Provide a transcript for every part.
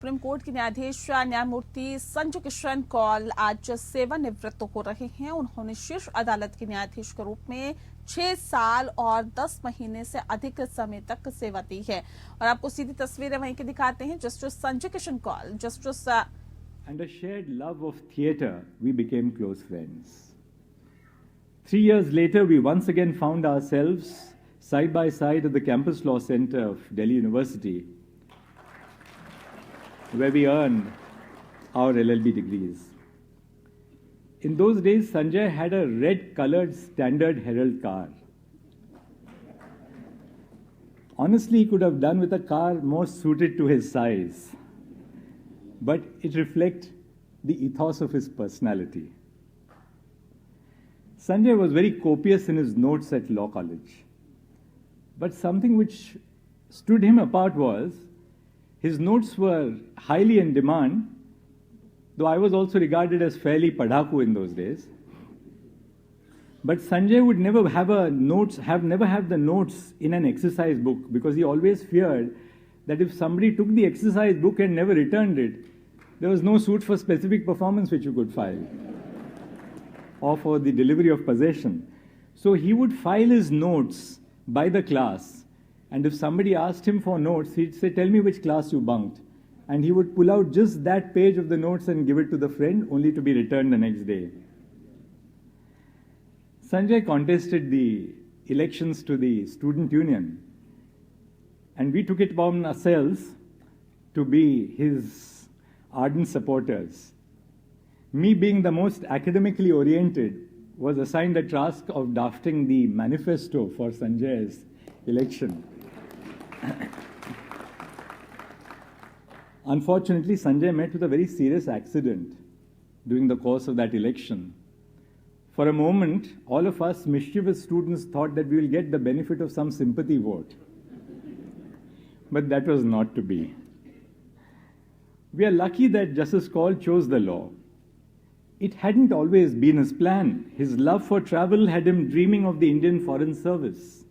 Supreme court के न्यायाधीश न्यायमूर्ति संजय किशन कौल आज सेवानिवृत्त हो रहे हैं। उन्होंने शीर्ष अदालत के न्यायाधीश के रूप में 6 साल और 10 महीने से अधिक समय तक सेवा दी है। और आपको सीधी तस्वीरें वहीं के दिखाते हैं। Justice Sanjay Kishan Kaul, Justice And a shared love of theatre, we became close friends. 3 years later, we once again found ourselves side by side at the Campus Law Center of Delhi University, where we earned our LLB degrees. In those days, Sanjay had a red-colored Standard Herald car. Honestly, he could have done with a car more suited to his size, but it reflects the ethos of his personality. Sanjay was very copious in his notes at Law College, but something which stood him apart was his notes were highly in demand, though I was also regarded as fairly padhaku in those days. But Sanjay would never have the notes in an exercise book, because he always feared that if somebody took the exercise book and never returned it, there was no suit for specific performance which you could file, or for the delivery of possession. So he would file his notes by the class, and if somebody asked him for notes, he'd say, "Tell me which class you bunked." And he would pull out just that page of the notes and give it to the friend, only to be returned the next day. Sanjay contested the elections to the student union, and we took it upon ourselves to be his ardent supporters. Me, being the most academically oriented, was assigned the task of drafting the manifesto for Sanjay's election. Unfortunately, Sanjay met with a very serious accident during the course of that election. For a moment, all of us mischievous students thought that we will get the benefit of some sympathy vote. But that was not to be. We are lucky that Justice Kaul chose the law. It hadn't always been his plan. His love for travel had him dreaming of the Indian Foreign Service.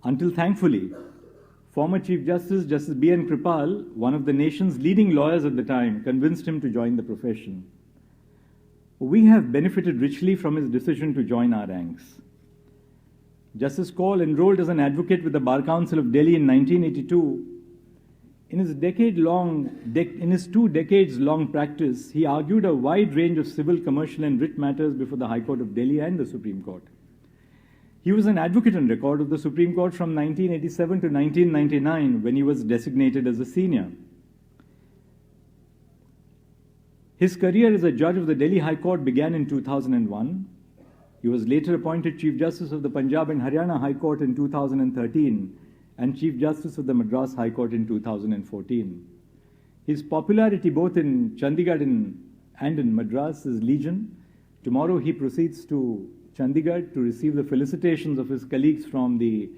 Until thankfully, former Chief Justice, Justice B.N. Kripal, one of the nation's leading lawyers at the time, convinced him to join the profession. We have benefited richly from his decision to join our ranks. Justice Kaul enrolled as an advocate with the Bar Council of Delhi in 1982. In his 2 decades-long practice, he argued a wide range of civil, commercial, and writ matters before the High Court of Delhi and the Supreme Court. He was an advocate on record of the Supreme Court from 1987 to 1999, when he was designated as a senior. His career as a judge of the Delhi High Court began in 2001. He was later appointed Chief Justice of the Punjab and Haryana High Court in 2013 and Chief Justice of the Madras High Court in 2014. His popularity both in Chandigarh and in Madras is legion. Tomorrow he proceeds to Chandigarh to receive the felicitations of his colleagues from the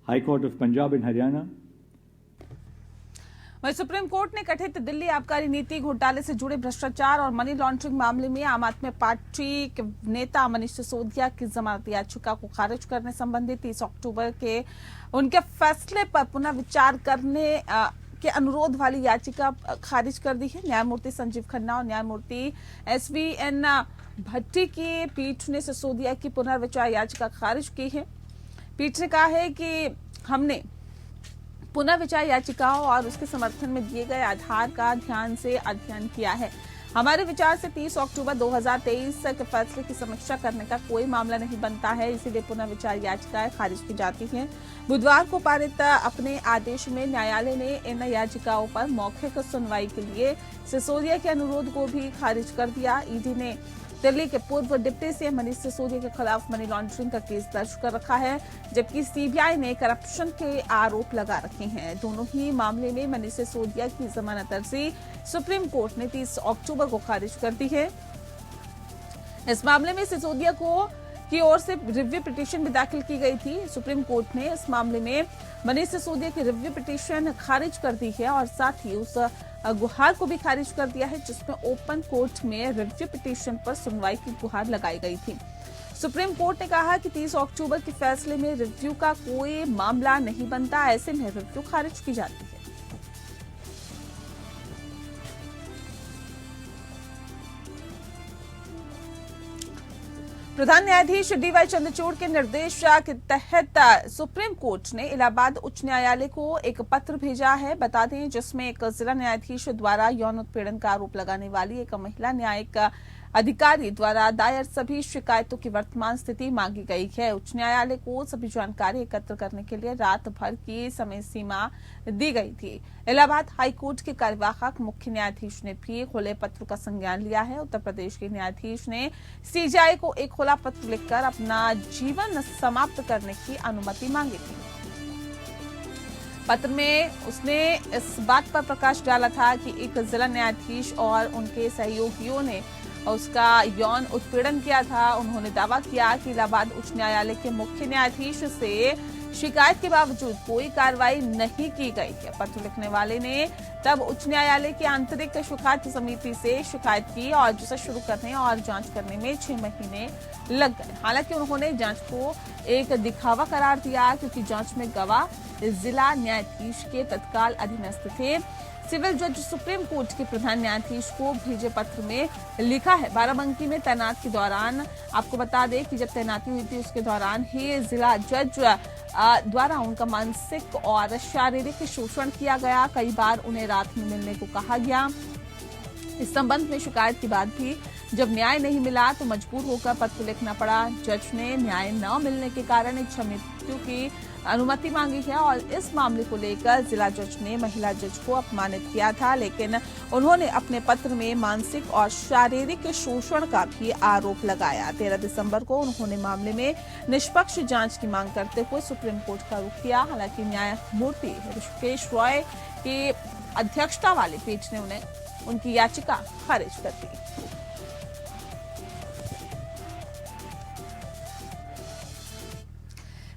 High Court of Punjab and Haryana. वहीं supreme court ने कथित दिल्ली आबकारी नीति घोटाले से जुड़े भ्रष्टाचार और मनी लॉन्ड्रिंग मामले में आम आदमी पार्टी के नेता मनीष सिसोदिया की जमानत याचिका को खारिज करने संबंधी 30 अक्टूबर के उनके फैसले पर पुनः विचार करने के अनुरोध वाली याचिका खारिज कर दी है। न्यायमूर्ति संजीव खन्ना और न्यायमूर्ति SVN भट्टी की पीठ ने सिसोदिया की पुनर्विचार याचिका खारिज की है। पीठ ने कहा है कि हमने पुनर्विचार याचिकाओं और उसके समर्थन में दिए गए आधार का ध्यान से अध्ययन किया है। हमारे विचार से 30 अक्टूबर 2023 के फैसले की समीक्षा करने का कोई मामला नहीं बनता है, इसीलिए पुनर्विचार याचिकाएं खारिज की जाती हैं। बुधवार को पारित अपने आदेश में न्यायालय ने इन याचिकाओं पर मौखिक सुनवाई के लिए सिसोदिया के अनुरोध को भी खारिज कर दिया। ईडी ने दिल्ली के पूर्व डिप्टी सीएम मनीष सिसोदिया के खिलाफ मनी लॉन्ड्रिंग का केस दर्ज कर रखा है, जबकि सीबीआई ने करप्शन के आरोप लगा रखे हैं। दोनों ही मामले में मनीष सिसोदिया की जमानत अर्जी सुप्रीम कोर्ट ने 30 अक्टूबर को खारिज कर दी है। इस मामले में सिसोदिया की ओर से रिव्यू पिटीशन भी दाखिल की गई थी। सुप्रीम कोर्ट ने इस मामले में मनीष सिसोदिया की रिव्यू पिटीशन खारिज कर दी है और साथ ही उस गुहार को भी खारिज कर दिया है, जिसमें ओपन कोर्ट में रिव्यू पिटीशन पर सुनवाई की गुहार लगाई गई थी। सुप्रीम कोर्ट ने कहा कि 30 अक्टूबर के फैसले में रिव्यू का कोई मामला नहीं बनता, ऐसे में रिव्यू खारिज की जाती है। प्रधान न्यायाधीश डीवाई चंद्रचूड़ के निर्देश के तहत सुप्रीम कोर्ट ने इलाहाबाद उच्च न्यायालय को एक पत्र भेजा है। बता दें, जिसमें एक जिला न्यायाधीश द्वारा यौन उत्पीड़न का आरोप लगाने वाली एक महिला न्यायिक अधिकारी द्वारा दायर सभी शिकायतों की वर्तमान स्थिति मांगी गई है। उच्च न्यायालय को सभी जानकारी एकत्र करने के लिए रात भर की समय सीमा दी गई थी। इलाहाबाद हाईकोर्ट के कार्यवाहक मुख्य न्यायाधीश ने भी खुले पत्र का संज्ञान लिया है। उत्तर प्रदेश के न्यायाधीश ने सीजेआई को एक खुला पत्र लिखकर अपना जीवन समाप्त करने की अनुमति मांगी थी। पत्र में उसने इस बात पर प्रकाश डाला था कि एक जिला न्यायाधीश और उनके सहयोगियों ने उसका यौन उत्पीड़न किया था। उन्होंने दावा किया कि इलाहाबाद उच्च न्यायालय के मुख्य न्यायाधीश से शिकायत के बावजूद कोई कार्रवाई नहीं की गई है। पत्र लिखने वाले ने तब उच्च न्यायालय की आंतरिक शिकायत समिति से शिकायत की और जिसे शुरू करने और जांच करने में 6 महीने लग गए। हालांकि उन्होंने जांच को एक दिखावा करार दिया, क्योंकि जांच में गवाह जिला न्यायाधीश के तत्काल अधीनस्थ थे। सिविल जज सुप्रीम कोर्ट के प्रधान न्यायाधीश को भेजे पत्र में लिखा है, बाराबंकी में तैनात के दौरान, आपको बता दें कि जब तैनाती हुई थी उसके दौरान ही जिला जज द्वारा उनका मानसिक और शारीरिक शोषण किया गया। कई बार उन्हें रात में मिलने को कहा गया। इस संबंध में शिकायत के बाद भी जब न्याय नहीं मिला तो मजबूर होकर पत्र लिखना पड़ा। जज ने न्याय न मिलने के कारण इच्छा मृत्यु की अनुमति मांगी है और इस मामले को लेकर जिला जज ने महिला जज को अपमानित किया था, लेकिन उन्होंने अपने पत्र में मानसिक और शारीरिक शोषण का भी आरोप लगाया। 13 दिसंबर को उन्होंने मामले में निष्पक्ष जांच की मांग करते हुए सुप्रीम कोर्ट का रुख किया। हालांकि न्यायमूर्ति ऋषिकेश रॉय की अध्यक्षता वाली पीठ ने उन्हें उनकी याचिका खारिज कर दी।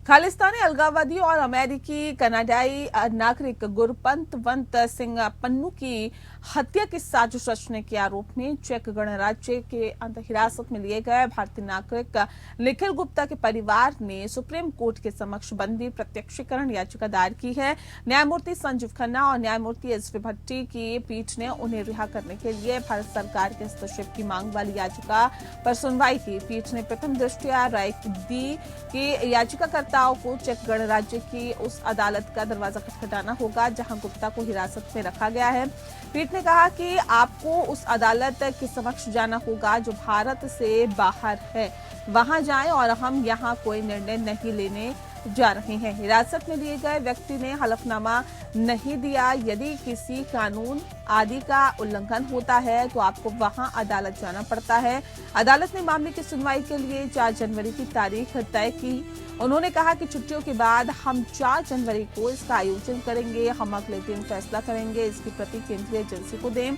खालिस्तानी अलगाववादी और अमेरिकी कनाडाई नागरिक गुरपंतवंत सिंह पन्नू की हत्या की साजिश रचने के आरोप में चेक गणराज्य के हिरासत में लिए गए भारतीय नागरिक निखिल गुप्ता के परिवार ने सुप्रीम कोर्ट के समक्ष बंदी प्रत्यक्षीकरण याचिका दायर की है। न्यायमूर्ति संजीव खन्ना और न्यायमूर्ति एस.वी. भट्टी की पीठ ने उन्हें रिहा करने के लिए भारत सरकार के हस्तक्षेप की मांग वाली याचिका पर सुनवाई की। पीठ ने प्रथम दृष्टया राय दी कि याचिकाकर्ताओं को चेक गणराज्य की उस अदालत का दरवाजा खटखटाना होगा जहां गुप्ता को हिरासत में रखा गया है। पीठ ने कहा कि आपको उस अदालत के समक्ष जाना होगा जो भारत से बाहर है, वहां जाएं और हम यहां कोई निर्णय नहीं लेने जा रहे हैं। हिरासत में लिए गए व्यक्ति ने हलफनामा नहीं दिया। यदि किसी कानून आदि का उल्लंघन होता है तो आपको वहां अदालत जाना पड़ता है। अदालत ने मामले की सुनवाई के लिए 4 जनवरी की तारीख तय की। उन्होंने कहा कि छुट्टियों के बाद हम 4 जनवरी को इसका आयोजन करेंगे। हम अगले दिन फैसला करेंगे। इसकी प्रति केंद्रीय एजेंसी को दें।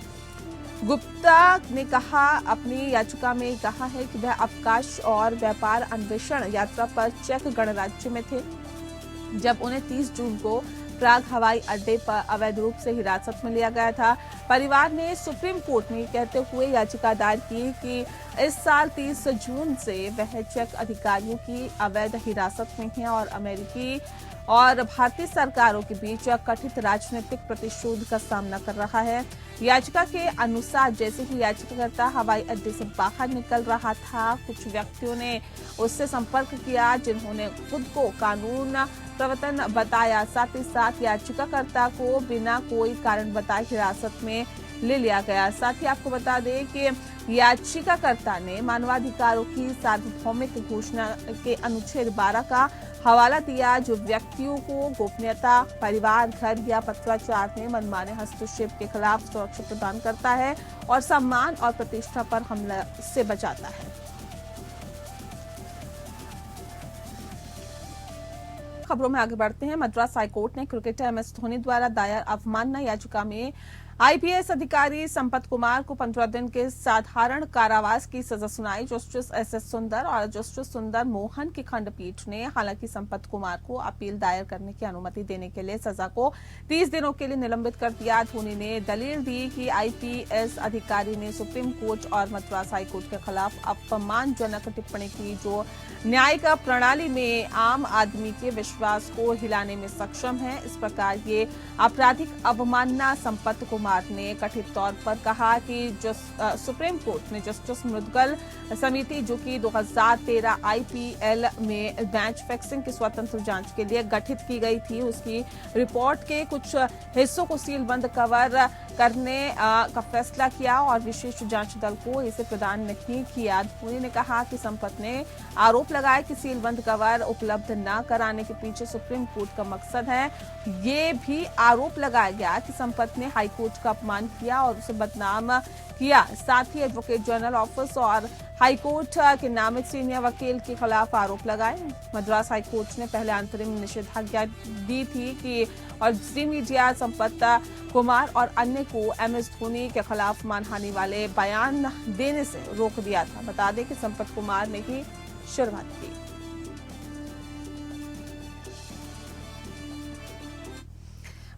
गुप्ता ने कहा अपनी याचिका में कहा है कि वह अवकाश और व्यापार अन्वेषण यात्रा पर चेक गणराज्य में थे जब उन्हें 30 जून को प्राग हवाई अड्डे पर अवैध रूप से हिरासत में लिया गया था। परिवार ने सुप्रीम कोर्ट में कहते हुए याचिका दायर की कि इस साल 30 जून से वह चेक अधिकारियों की अवैध हिरासत में है और अमेरिकी और भारतीय सरकारों के बीच कथित राजनीतिक प्रतिशोध का सामना कर रहा है। याचिका के अनुसार जैसे ही याचिकाकर्ता हवाई अड्डे से बाहर निकल रहा था, कुछ व्यक्तियों ने उससे संपर्क किया जिन्होंने खुद को कानून प्रवर्तन बताया। साथ ही साथ याचिकाकर्ता को बिना कोई कारण बताए हिरासत में ले लिया गया। साथ ही आपको बता दें कि याचिकाकर्ता ने मानवाधिकारों की सार्वभौमिक घोषणा के अनुच्छेद 12 का हवाला दिया जो व्यक्तियों को गोपनीयता, परिवार, घर या पत्राचार में मनमाने हस्तक्षेप के खिलाफ सुरक्षा प्रदान करता है और सम्मान और प्रतिष्ठा पर हमला से बचाता है। खबरों में आगे बढ़ते हैं। मद्रास हाईकोर्ट ने क्रिकेटर एमएस धोनी द्वारा दायर अवमानना याचिका में आईपीएस अधिकारी संपत कुमार को 15 दिन के साधारण कारावास की सजा सुनाई। जस्टिस एसएस सुंदर और जस्टिस सुंदर मोहन की खंडपीठ ने हालांकि संपत कुमार को अपील दायर करने की अनुमति देने के लिए सजा को 30 दिनों के लिए निलंबित कर दिया। धोनी ने दलील दी कि आईपीएस अधिकारी ने सुप्रीम कोर्ट और मद्रास हाईकोर्ट के खिलाफ अपमानजनक टिप्पणी की जो न्यायिक प्रणाली में आम आदमी के विश्वास को हिलाने में सक्षम है। इस प्रकार ये आपराधिक अवमानना संपत कुमार कुमार ने कथित तौर पर कहा कि सुप्रीम कोर्ट ने जस्टिस मुद्गल समिति, जो कि 2013 आईपीएल में मैच फिक्सिंग की स्वतंत्र जांच के लिए गठित की गई थी, उसकी रिपोर्ट के कुछ हिस्सों को सीलबंद कवर करने का फैसला किया और विशेष जांच दल को इसे प्रदान नहीं किया। धोनी ने कहा कि संपत ने आरोप लगाया कि सीलबंद कवर उपलब्ध न कराने के पीछे सुप्रीम कोर्ट का मकसद है। ये भी आरोप लगाया गया कि संपत ने हाईकोर्ट का अपमान किया और उसे बदनाम किया। साथ ही एडवोकेट जनरल ऑफिस और हाईकोर्ट के नामित सीनियर वकील के खिलाफ आरोप लगाए। मद्रास हाईकोर्ट ने पहले अंतरिम निषेधाज्ञा दी थी कि और जी मीडिया संपत कुमार और अन्य को MS धोनी के खिलाफ मानहानि वाले बयान देने से रोक दिया था। बता दें कि संपत कुमार ने ही शुरुआत की।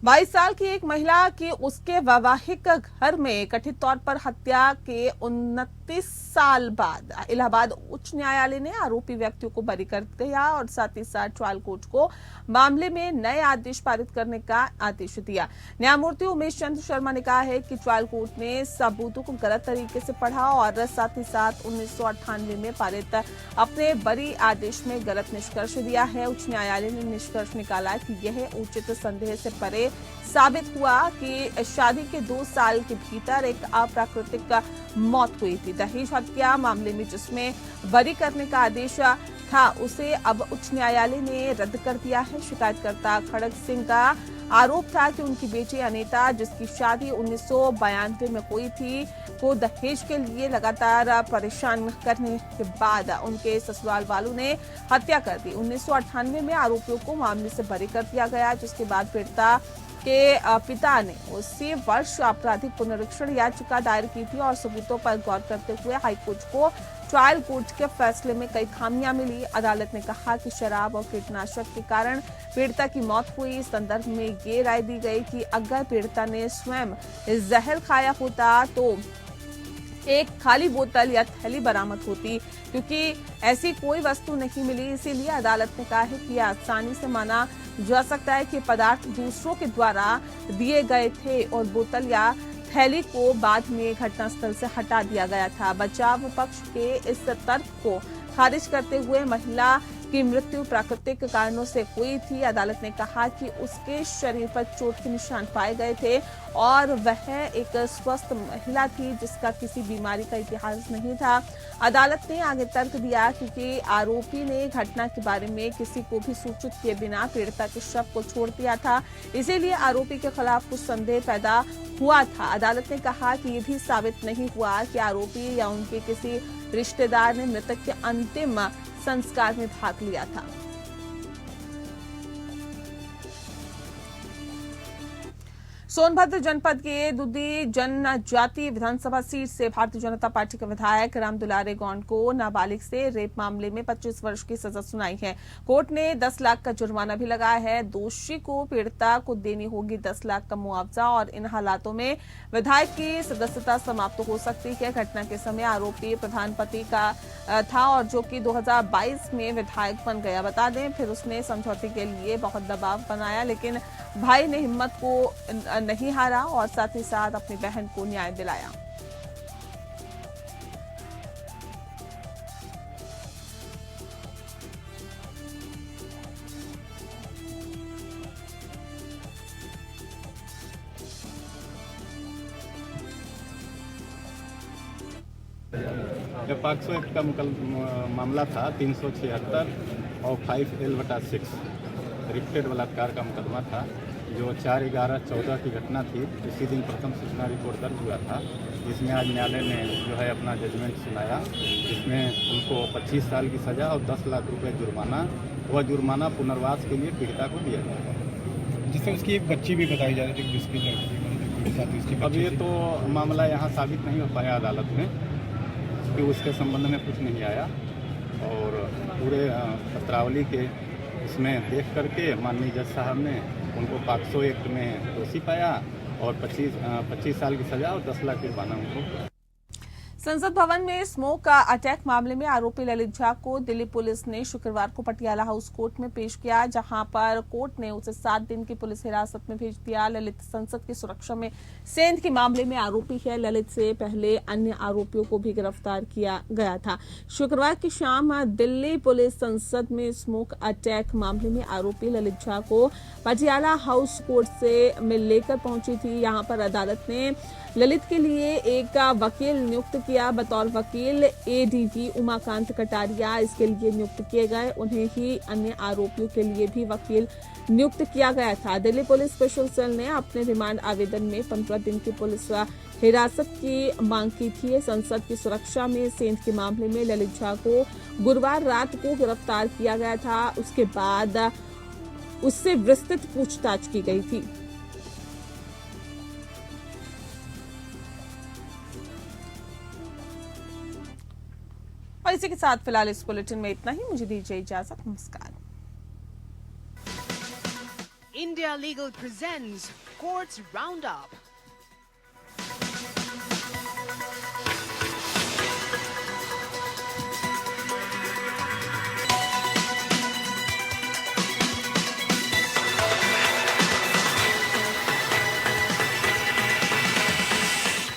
22 साल की एक महिला की उसके वैवाहिक घर में कथित तौर पर हत्या के 29 साल बाद इलाहाबाद उच्च न्यायालय ने आरोपी व्यक्तियों को बरी कर दिया और साथ ही साथ ट्रायल कोर्ट को मामले में नए आदेश पारित करने का आदेश दिया। न्यायमूर्ति उमेश चंद्र शर्मा ने कहा है कि ट्रायल कोर्ट ने सबूतों को गलत तरीके से पढ़ा और साथ ही साथ 1998 में पारित अपने बरी आदेश में गलत निष्कर्ष दिया है। उच्च न्यायालय ने निष्कर्ष निकाला कि यह उचित संदेह से परे साबित हुआ कि शादी के 2 साल के भीतर एक अप्राकृतिक मौत हुई थी। दहेज हत्या मामले में जिसमें बरी करने का आदेश था, उसे अब उच्च न्यायालय ने रद्द कर दिया है। शिकायतकर्ता खड़ग सिंह का आरोप था कि उनकी बेटी अनीता, जिसकी शादी 1992 में हुई थी, को दहेज के लिए लगातार परेशान करने के बाद उनके ससुराल वालों ने हत्या कर दी। 1998 में आरोपियों को मामले से बरी कर दिया गया, जिसके बाद पीड़िता के पिता ने उसी वर्ष आपराधिक पुनरीक्षण याचिका दायर की थी और सबूतों पर गौर करते हुए हाईकोर्ट को ट्रायल कोर्ट के फैसले में कई खामियां मिली। अदालत ने कहा कि शराब और कीटनाशक के कारण पीड़िता की मौत हुई। इस संदर्भ में ये राय दी गई कि अगर पीड़िता ने स्वयं जहर खाया होता तो एक खाली बोतल या थैली बरामद होती, क्योंकि ऐसी कोई वस्तु नहीं मिली। इसीलिए अदालत ने कहा है कि यह आसानी से माना जा सकता है कि पदार्थ दूसरों के द्वारा दिए गए थे और बोतल या थैली को बाद में घटनास्थल से हटा दिया गया था। बचाव पक्ष के इस तर्क को खारिज करते हुए महिला की मृत्यु प्राकृतिक कारणों से हुई थी। अदालत ने कहा कि उसके शरीर पर चोट के निशान पाए गए थे और वह एक स्वस्थ महिला थी जिसका किसी बीमारी का इतिहास नहीं था। अदालत ने आगे तर्क दिया क्योंकि आरोपी ने घटना के बारे में किसी को भी सूचित किए बिना पीड़िता के शव को छोड़ दिया था, इसीलिए आरोपी के खिलाफ कुछ संदेह पैदा हुआ था। अदालत ने कहा कि ये भी साबित नहीं हुआ कि आरोपी या उनके किसी रिश्तेदार ने मृतक के अंतिम संस्कार में भाग लिया था। सोनभद्र जनपद के दुधी जनजाति विधानसभा सीट से भारतीय जनता पार्टी के विधायक रामदुलारे गौंड को नाबालिग से रेप मामले में 25 वर्ष की सजा सुनाई है। कोर्ट ने 10 लाख का जुर्माना भी लगाया है। दोषी को पीड़िता को देनी होगी 10 लाख का मुआवजा और इन हालातों में विधायक की सदस्यता समाप्त हो सकती है। घटना के समय आरोपी प्रधान पति का था और जो कि 2022 में विधायक बन गया। बता दें, फिर उसने समझौते के लिए बहुत दबाव बनाया, लेकिन भाई ने हिम्मत को नहीं हारा और साथ ही साथ अपनी बहन को न्याय दिलाया। पॉक्सो एक्ट का मामला था 376 और 5L/6 रिपीटेड बलात्कार का मुकदमा था, जो 4/11/14 की घटना थी। इसी दिन प्रथम सूचना रिपोर्ट दर्ज हुआ था, जिसमें आज न्यायालय ने जो है अपना जजमेंट सुनाया, जिसमें उनको 25 साल की सज़ा और 10 लाख रुपए जुर्माना, वह जुर्माना पुनर्वास के लिए पीड़िता को दिया जाएगा। जिससे उसकी एक बच्ची भी बताई जा रही थी जिसकी लड़की। अब ये तो मामला यहाँ साबित नहीं हो पाया अदालत में कि उसके संबंध में कुछ नहीं आया, और पूरे पत्रावली के इसमें देख करके माननीय जज साहब ने उनको पॉक्सो एक्ट में दोषी पाया और 25 साल की सजा और 10 लाख जुर्माना उनको। संसद भवन में स्मोक अटैक मामले में आरोपी ललित झा को दिल्ली पुलिस ने शुक्रवार को पटियाला हाउस कोर्ट में पेश किया, जहां पर कोर्ट ने उसे 7 दिन की पुलिस हिरासत में भेज दिया। ललित संसद की सुरक्षा में सेंध के मामले में आरोपी है। ललित से पहले अन्य आरोपियों को भी गिरफ्तार किया गया था। शुक्रवार की शाम दिल्ली पुलिस संसद में स्मोक अटैक मामले में आरोपी ललित झा को पटियाला हाउस कोर्ट से लेकर पहुंची थी। यहां पर अदालत ने ललित के लिए एक वकील नियुक्त किया। बतौर वकील एडीजी उमाकांत कटारिया इसके लिए नियुक्त किए गए। उन्हें ही अन्य आरोपियों के लिए भी वकील नियुक्त किया गया था। दिल्ली पुलिस स्पेशल सेल ने अपने रिमांड आवेदन में 15 दिन की पुलिस हिरासत की मांग की थी। संसद की सुरक्षा में सेंध के मामले में ललित झा को गुरुवार रात को गिरफ्तार किया गया था। उसके बाद उससे विस्तृत पूछताछ की गई थी। और इसी के साथ फिलहाल इस बुलेटिन में इतना ही। मुझे दीजिए इजाजत। नमस्कार। India Legal presents Courts Roundup.